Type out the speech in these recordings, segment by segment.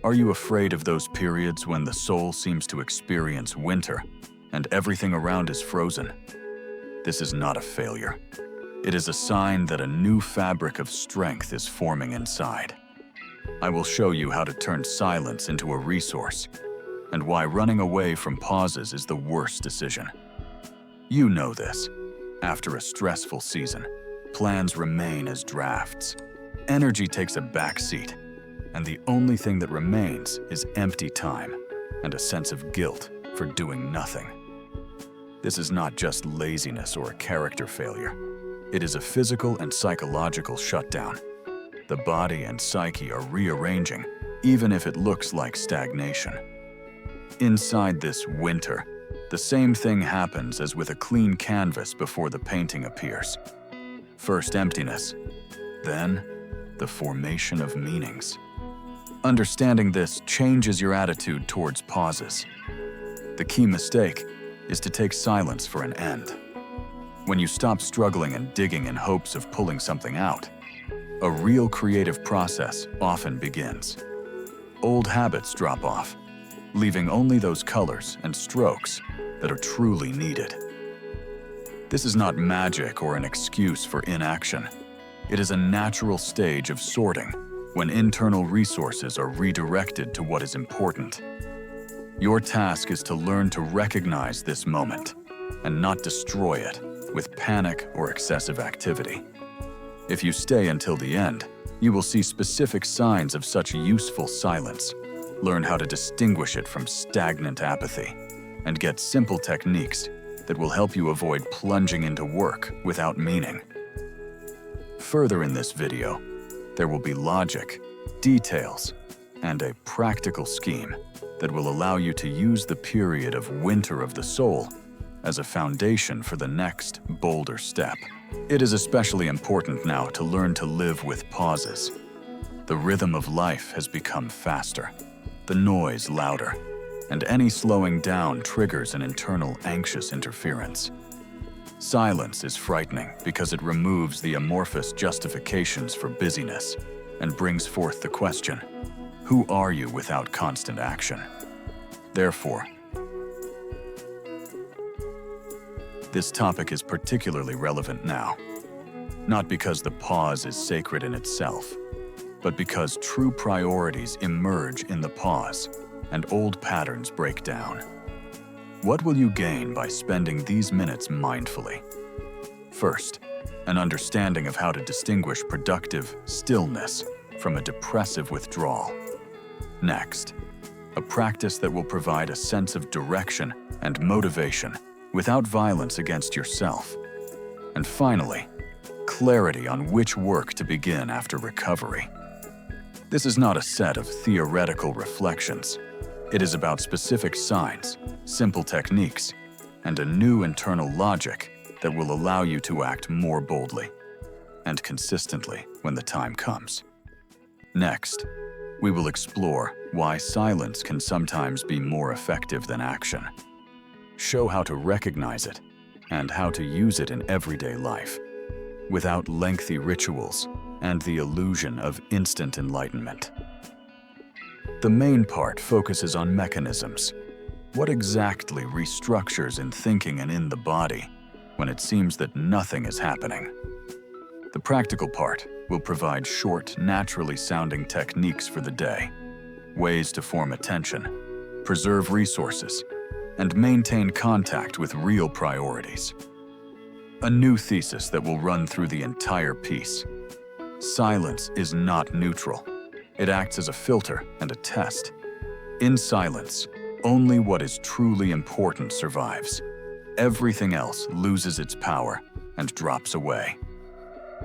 Are you afraid of those periods when the soul seems to experience winter and everything around is frozen? This is not a failure. It is a sign that a new fabric of strength is forming inside. I will show you how to turn silence into a resource and why running away from pauses is the worst decision. You know this. After a stressful season, plans remain as drafts. Energy takes a back seat, and the only thing that remains is empty time and a sense of guilt for doing nothing. This is not just laziness or a character failure. It is a physical and psychological shutdown. The body and psyche are rearranging, even if it looks like stagnation. Inside this winter, the same thing happens as with a clean canvas before the painting appears. First emptiness, then the formation of meanings. Understanding this changes your attitude towards pauses. The key mistake is to take silence for an end. When you stop struggling and digging in hopes of pulling something out, a real creative process often begins. Old habits drop off, leaving only those colors and strokes that are truly needed. This is not magic or an excuse for inaction. It is a natural stage of sorting when internal resources are redirected to what is important. Your task is to learn to recognize this moment and not destroy it with panic or excessive activity. If you stay until the end, you will see specific signs of such useful silence, learn how to distinguish it from stagnant apathy, and get simple techniques that will help you avoid plunging into work without meaning. Further in this video, there will be logic, details, and a practical scheme that will allow you to use the period of winter of the soul as a foundation for the next, bolder step. It is especially important now to learn to live with pauses. The rhythm of life has become faster, the noise louder, and any slowing down triggers an internal anxious interference. Silence is frightening because it removes the amorphous justifications for busyness and brings forth the question, who are you without constant action? Therefore, this topic is particularly relevant now, not because the pause is sacred in itself, but because true priorities emerge in the pause and old patterns break down. What will you gain by spending these minutes mindfully? First, an understanding of how to distinguish productive stillness from a depressive withdrawal. Next, a practice that will provide a sense of direction and motivation without violence against yourself. And finally, clarity on which work to begin after recovery. This is not a set of theoretical reflections. It is about specific signs, simple techniques, and a new internal logic that will allow you to act more boldly and consistently when the time comes. Next, we will explore why silence can sometimes be more effective than action, show how to recognize it, and how to use it in everyday life, without lengthy rituals and the illusion of instant enlightenment. The main part focuses on mechanisms. What exactly restructures in thinking and in the body when it seems that nothing is happening? The practical part will provide short, naturally sounding techniques for the day, ways to form attention, preserve resources, and maintain contact with real priorities. A new thesis that will run through the entire piece. Silence is not neutral. It acts as a filter and a test. In silence, only what is truly important survives. Everything else loses its power and drops away.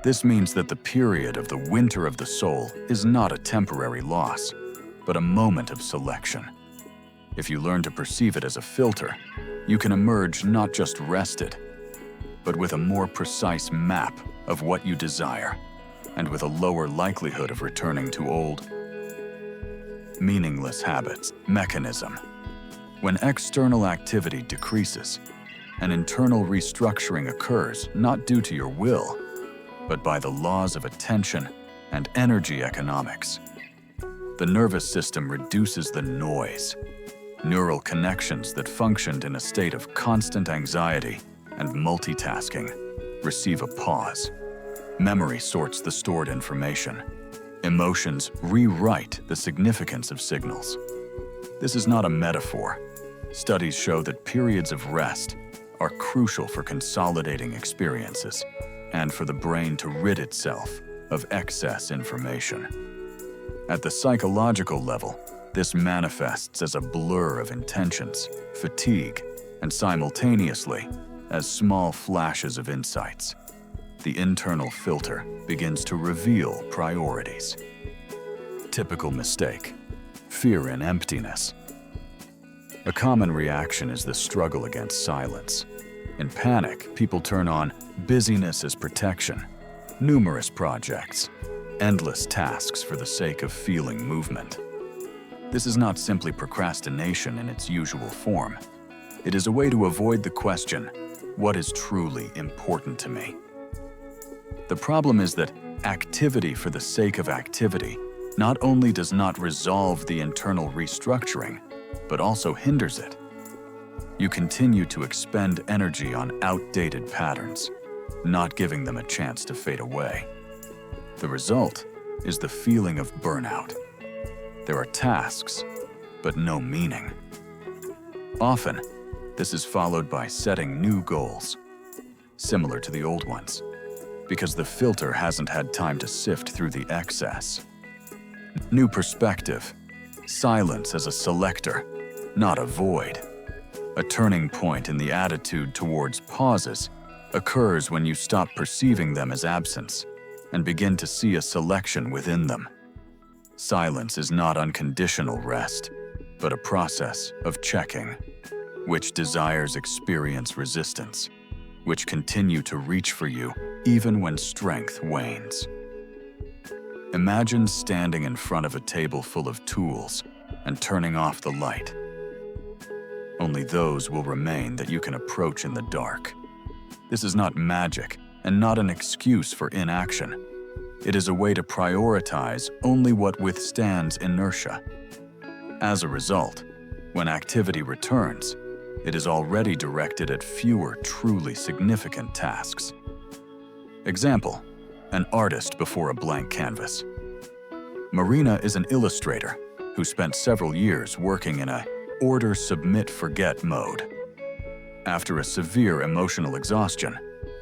This means that the period of the winter of the soul is not a temporary loss, but a moment of selection. If you learn to perceive it as a filter, you can emerge not just rested, but with a more precise map of what you desire, and with a lower likelihood of returning to old, meaningless habits. Mechanism. When external activity decreases, an internal restructuring occurs not due to your will, but by the laws of attention and energy economics. The nervous system reduces the noise. Neural connections that functioned in a state of constant anxiety and multitasking receive a pause. Memory sorts the stored information. Emotions rewrite the significance of signals. This is not a metaphor. Studies show that periods of rest are crucial for consolidating experiences and for the brain to rid itself of excess information. At the psychological level, this manifests as a blur of intentions, fatigue, and simultaneously as small flashes of insights. The internal filter begins to reveal priorities. Typical mistake: fear in emptiness. A common reaction is the struggle against silence. In panic, people turn on busyness as protection, numerous projects, endless tasks for the sake of feeling movement. This is not simply procrastination in its usual form. It is a way to avoid the question, what is truly important to me? The problem is that activity for the sake of activity not only does not resolve the internal restructuring, but also hinders it. You continue to expend energy on outdated patterns, not giving them a chance to fade away. The result is the feeling of burnout. There are tasks, but no meaning. Often, this is followed by setting new goals, similar to the old ones, because the filter hasn't had time to sift through the excess. New perspective: silence as a selector, not a void. A turning point in the attitude towards pauses occurs when you stop perceiving them as absence and begin to see a selection within them. Silence is not unconditional rest, but a process of checking. Which desires experience resistance, which continue to reach for you even when strength wanes. Imagine standing in front of a table full of tools and turning off the light. Only those will remain that you can approach in the dark. This is not magic and not an excuse for inaction. It is a way to prioritize only what withstands inertia. As a result, when activity returns, it is already directed at fewer truly significant tasks. Example: an artist before a blank canvas. Marina is an illustrator who spent several years working in a order, submit, forget mode. After a severe emotional exhaustion,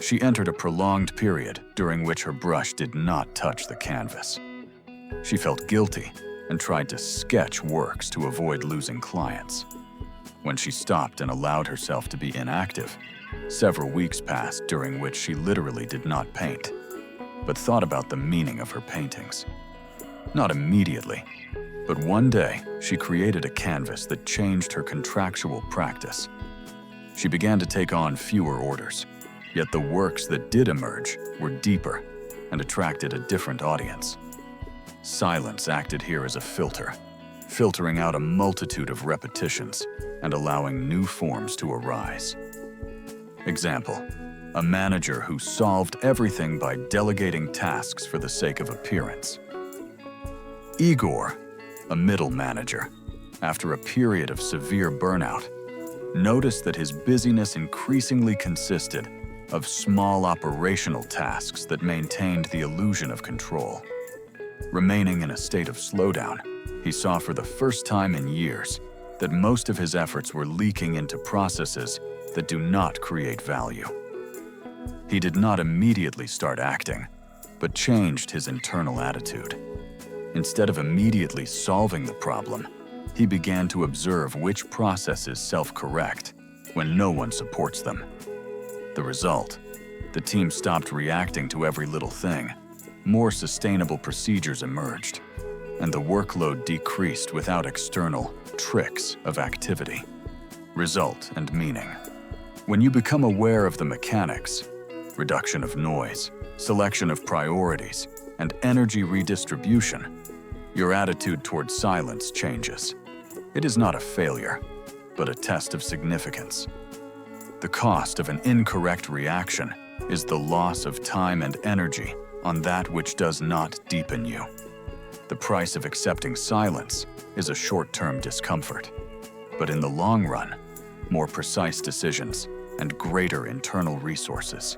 she entered a prolonged period during which her brush did not touch the canvas. She felt guilty and tried to sketch works to avoid losing clients. When she stopped and allowed herself to be inactive, several weeks passed during which she literally did not paint, but thought about the meaning of her paintings. Not immediately, but one day she created a canvas that changed her contractual practice. She began to take on fewer orders, yet the works that did emerge were deeper and attracted a different audience. Silence acted here as a filter, filtering out a multitude of repetitions and allowing new forms to arise. Example: a manager who solved everything by delegating tasks for the sake of appearance. Igor, a middle manager, after a period of severe burnout, noticed that his busyness increasingly consisted of small operational tasks that maintained the illusion of control. Remaining in a state of slowdown, he saw for the first time in years that most of his efforts were leaking into processes that do not create value. He did not immediately start acting, but changed his internal attitude. Instead of immediately solving the problem, he began to observe which processes self-correct when no one supports them. The result: the team stopped reacting to every little thing. More sustainable procedures emerged, and the workload decreased without external tricks of activity. Result and meaning: when you become aware of the mechanics, reduction of noise, selection of priorities, and energy redistribution, your attitude towards silence changes. It is not a failure, but a test of significance. The cost of an incorrect reaction is the loss of time and energy on that which does not deepen you. The price of accepting silence is a short-term discomfort, but in the long run, more precise decisions and greater internal resources.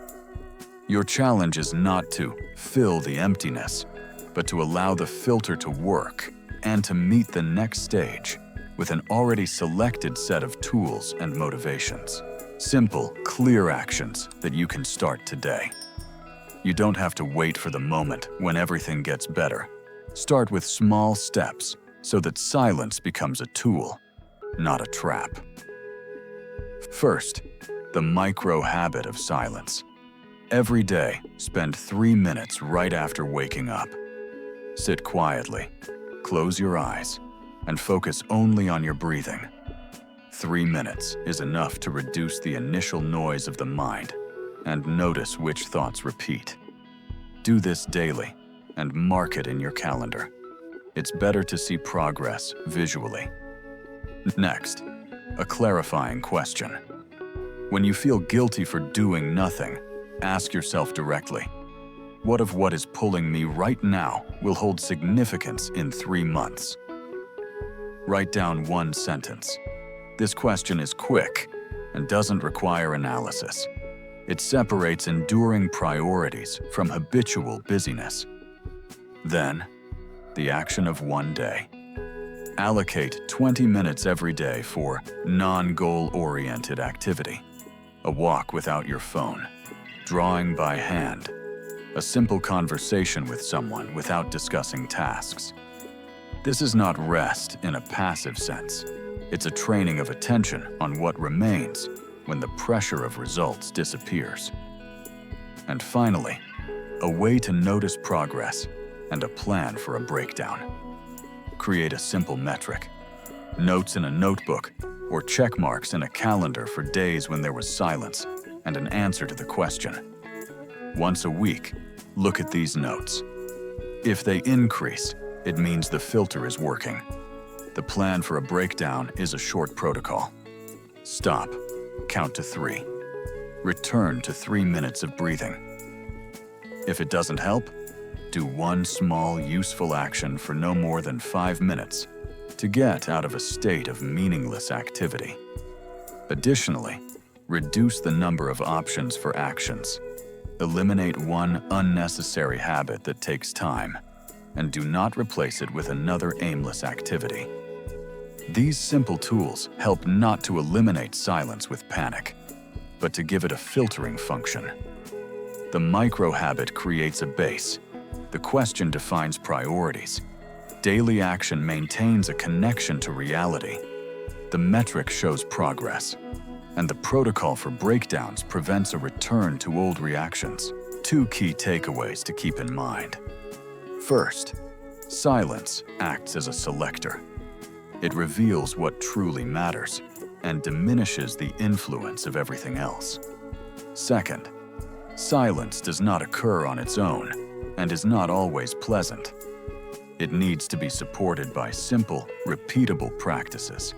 Your challenge is not to fill the emptiness, but to allow the filter to work and to meet the next stage with an already selected set of tools and motivations. Simple, clear actions that you can start today. You don't have to wait for the moment when everything gets better. Start with small steps so that silence becomes a tool, not a trap. First, the micro habit of silence. Every day, spend 3 minutes right after waking up. Sit quietly, close your eyes, and focus only on your breathing. 3 minutes is enough to reduce the initial noise of the mind and notice which thoughts repeat. Do this daily and mark it in your calendar. It's better to see progress visually. Next, a clarifying question. When you feel guilty for doing nothing, ask yourself directly, what of what is pulling me right now will hold significance in 3 months? Write down one sentence. This question is quick and doesn't require analysis. It separates enduring priorities from habitual busyness. Then, the action of one day. Allocate 20 minutes every day for non-goal-oriented activity. A walk without your phone, drawing by hand, a simple conversation with someone without discussing tasks. This is not rest in a passive sense. It's a training of attention on what remains when the pressure of results disappears. And finally, a way to notice progress and a plan for a breakdown. Create a simple metric, notes in a notebook, or check marks in a calendar for days when there was silence and an answer to the question. Once a week, look at these notes. If they increase, it means the filter is working. The plan for a breakdown is a short protocol. Stop, count to 3. Return to 3 minutes of breathing. If it doesn't help, do one small, useful action for no more than 5 minutes to get out of a state of meaningless activity. Additionally, reduce the number of options for actions. Eliminate one unnecessary habit that takes time, and do not replace it with another aimless activity. These simple tools help not to eliminate silence with panic, but to give it a filtering function. The micro-habit creates a base. The question defines priorities. Daily action maintains a connection to reality. The metric shows progress, and the protocol for breakdowns prevents a return to old reactions. 2 key takeaways to keep in mind. First, silence acts as a selector. It reveals what truly matters and diminishes the influence of everything else. Second, silence does not occur on its own and is not always pleasant. It needs to be supported by simple, repeatable practices.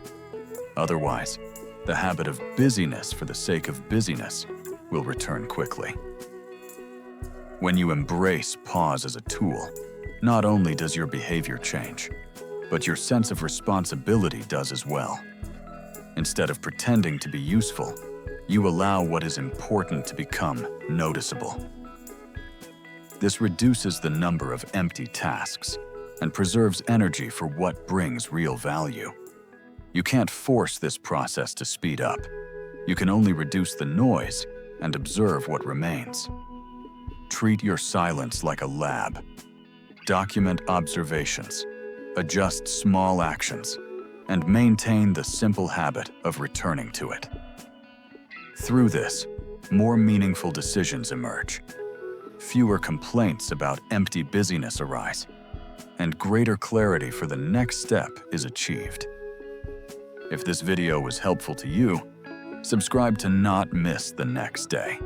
Otherwise, the habit of busyness for the sake of busyness will return quickly. When you embrace pause as a tool, not only does your behavior change, but your sense of responsibility does as well. Instead of pretending to be useful, you allow what is important to become noticeable. This reduces the number of empty tasks and preserves energy for what brings real value. You can't force this process to speed up. You can only reduce the noise and observe what remains. Treat your silence like a lab. Document observations, adjust small actions, and maintain the simple habit of returning to it. Through this, more meaningful decisions emerge. Fewer complaints about empty busyness arise, and greater clarity for the next step is achieved. If this video was helpful to you, subscribe to not miss the next day.